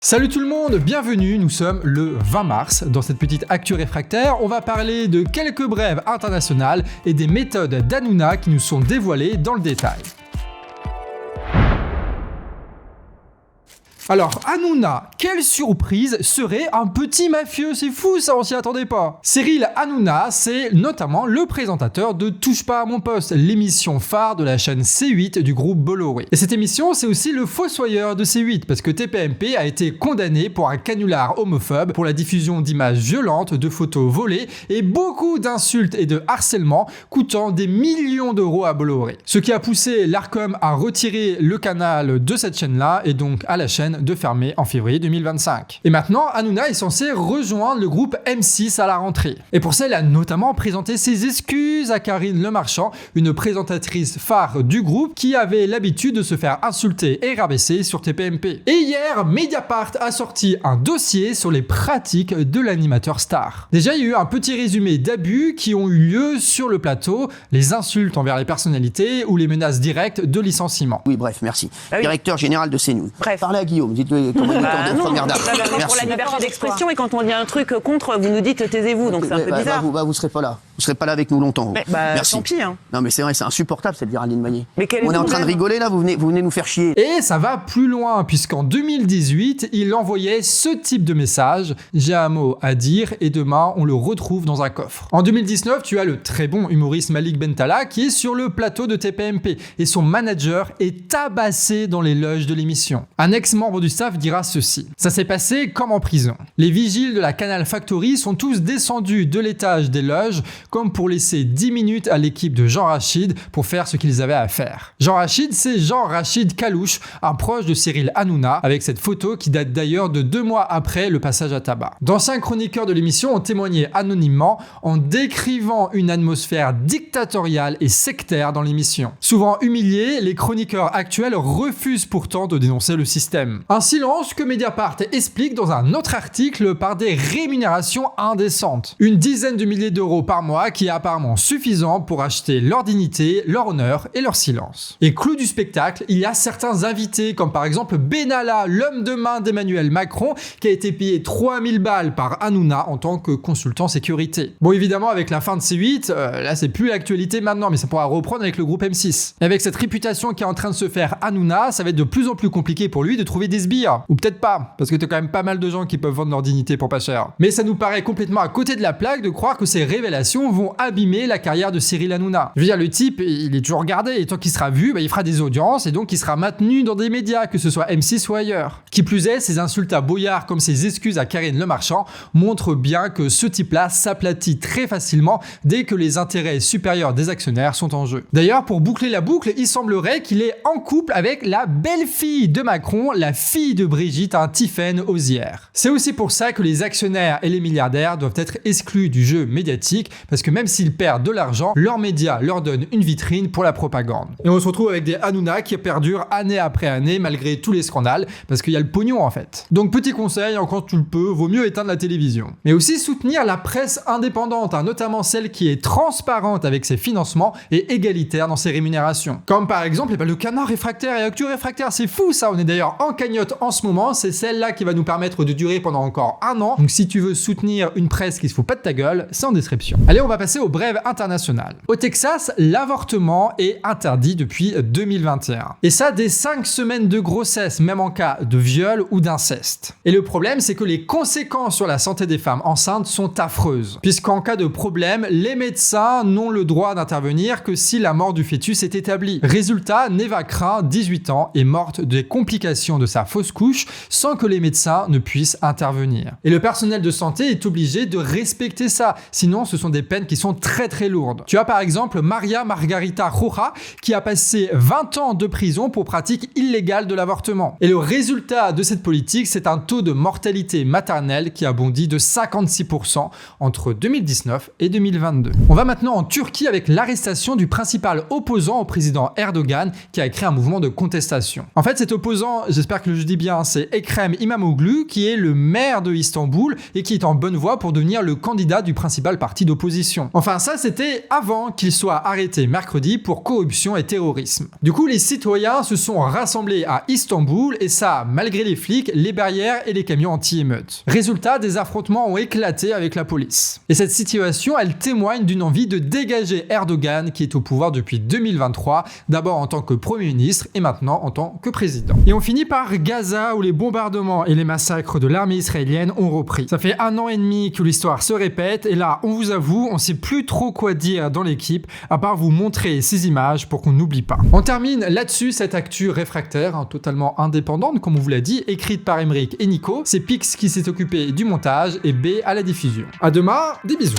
Salut tout le monde, bienvenue, nous sommes le 20 mars. Dans cette petite actu réfractaire, on va parler de quelques brèves internationales et des méthodes d'Hanouna qui nous sont dévoilées dans le détail. Alors, Hanouna, quelle surprise, serait un petit mafieux, c'est fou ça, on s'y attendait pas. Cyril Hanouna, c'est notamment le présentateur de Touche pas à mon poste, l'émission phare de la chaîne C8 du groupe Bolloré. Et cette émission, c'est aussi le fossoyeur de C8, parce que TPMP a été condamné pour un canular homophobe, pour la diffusion d'images violentes, de photos volées, et beaucoup d'insultes et de harcèlement, coûtant des millions d'euros à Bolloré. Ce qui a poussé l'Arcom à retirer le canal de cette chaîne-là, et donc à la chaîne de fermer en février 2025. Et maintenant, Hanouna est censé rejoindre le groupe M6 à la rentrée. Et pour ça, il a notamment présenté ses excuses à Karine Lemarchand, une présentatrice phare du groupe qui avait l'habitude de se faire insulter et rabaisser sur TPMP. Et hier, Mediapart a sorti un dossier sur les pratiques de l'animateur star. Déjà, il y a eu un petit résumé d'abus qui ont eu lieu sur le plateau, les insultes envers les personnalités ou les menaces directes de licenciement. Oui, bref, merci. Directeur général de CNews. Bref. Parlez à Guillaume, dites-le comme de première dame. Pour la liberté d'expression, et quand on dit un truc contre, vous nous dites taisez-vous, donc c'est un peu bizarre. Vous serez pas là. Vous serez pas là avec nous longtemps. Merci. Tant pis. Hein. Non mais c'est vrai, c'est insupportable cette Géraldine Magnier. On est en train de rigoler là, vous venez nous faire chier. Et ça va plus loin, puisqu'en 2018, il envoyait ce type de message: j'ai un mot à dire et demain on le retrouve dans un coffre. En 2019, tu as le très bon humoriste Malik Bentala qui est sur le plateau de TPMP et son manager est tabassé dans les loges de l'émission. Un ex-membre du staff dira ceci: ça s'est passé comme en prison. Les vigiles de la Canal Factory sont tous descendus de l'étage des loges comme pour laisser 10 minutes à l'équipe de Jean Rachid pour faire ce qu'ils avaient à faire. Jean Rachid, c'est Jean-Rachid Kalouche, un proche de Cyril Hanouna, avec cette photo qui date d'ailleurs de 2 mois après le passage à tabac. D'anciens chroniqueurs de l'émission ont témoigné anonymement en décrivant une atmosphère dictatoriale et sectaire dans l'émission. Souvent humiliés, les chroniqueurs actuels refusent pourtant de dénoncer le système. Un silence que Mediapart explique dans un autre article par des rémunérations indécentes. Une dizaine de milliers d'euros par mois qui est apparemment suffisant pour acheter leur dignité, leur honneur et leur silence. Et clou du spectacle, il y a certains invités comme par exemple Benalla, l'homme de main d'Emmanuel Macron, qui a été payé 3000 balles par Hanouna en tant que consultant sécurité. Bon, évidemment, avec la fin de C8, là c'est plus l'actualité maintenant, mais ça pourra reprendre avec le groupe M6. Et avec cette réputation qui est en train de se faire Hanouna, ça va être de plus en plus compliqué pour lui de trouver des sbires. Ou peut-être pas, parce que t'as quand même pas mal de gens qui peuvent vendre leur dignité pour pas cher. Mais ça nous paraît complètement à côté de la plaque de croire que ces révélations vont abîmer la carrière de Cyril Hanouna. Je veux dire, le type, il est toujours regardé, et tant qu'il sera vu, il fera des audiences, et donc il sera maintenu dans des médias, que ce soit M6 ou ailleurs. Qui plus est, ses insultes à Boyard comme ses excuses à Karine Lemarchand montrent bien que ce type-là s'aplatit très facilement dès que les intérêts supérieurs des actionnaires sont en jeu. D'ailleurs, pour boucler la boucle, il semblerait qu'il est en couple avec la belle-fille de Macron, la fille de Brigitte, un Tiffaine Ozière. C'est aussi pour ça que les actionnaires et les milliardaires doivent être exclus du jeu médiatique, parce que même s'ils perdent de l'argent, leurs médias leur donnent une vitrine pour la propagande. Et on se retrouve avec des Hanouna qui perdurent année après année malgré tous les scandales, parce qu'il y a le pognon en fait. Donc petit conseil, quand tu le peux, vaut mieux éteindre la télévision. Mais aussi soutenir la presse indépendante, notamment celle qui est transparente avec ses financements et égalitaire dans ses rémunérations. Comme par exemple le Canard réfractaire et Actu réfractaire, c'est fou ça, on est d'ailleurs en cagnotte en ce moment, c'est celle-là qui va nous permettre de durer pendant encore 1 an. Donc si tu veux soutenir une presse qui se fout pas de ta gueule, c'est en description. Allez, on va passer aux brèves internationales. Au Texas, l'avortement est interdit depuis 2021. Et ça dès 5 semaines de grossesse, même en cas de viol ou d'inceste. Et le problème, c'est que les conséquences sur la santé des femmes enceintes sont affreuses. Puisqu'en cas de problème, les médecins n'ont le droit d'intervenir que si la mort du fœtus est établie. Résultat, Neva Crin, 18 ans, est morte des complications de sa fausse couche sans que les médecins ne puissent intervenir. Et le personnel de santé est obligé de respecter ça, sinon ce sont des peines qui sont très très lourdes. Tu as par exemple Maria Margarita Roja qui a passé 20 ans de prison pour pratique illégale de l'avortement. Et le résultat de cette politique, c'est un taux de mortalité maternelle qui a bondi de 56% entre 2019 et 2022. On va maintenant en Turquie avec l'arrestation du principal opposant au président Erdogan qui a créé un mouvement de contestation. En fait, cet opposant, j'espère que je dis bien, c'est Ekrem İmamoğlu qui est le maire de Istanbul et qui est en bonne voie pour devenir le candidat du principal parti d'opposition. l'opposition. Enfin ça c'était avant qu'il soit arrêté mercredi pour corruption et terrorisme. Du coup les citoyens se sont rassemblés à Istanbul et ça malgré les flics, les barrières et les camions anti-émeutes. Résultat, des affrontements ont éclaté avec la police. Et cette situation elle témoigne d'une envie de dégager Erdogan qui est au pouvoir depuis 2023, d'abord en tant que Premier ministre et maintenant en tant que président. Et on finit par Gaza où les bombardements et les massacres de l'armée israélienne ont repris. Ça fait 1 an et demi que l'histoire se répète et là, on vous avoue, on sait plus trop quoi dire dans l'équipe à part vous montrer ces images pour qu'on n'oublie pas. On termine là-dessus cette actu réfractaire, totalement indépendante comme on vous l'a dit, écrite par Aymeric et Nico. C'est Pix qui s'est occupé du montage et B à la diffusion. À demain, des bisous.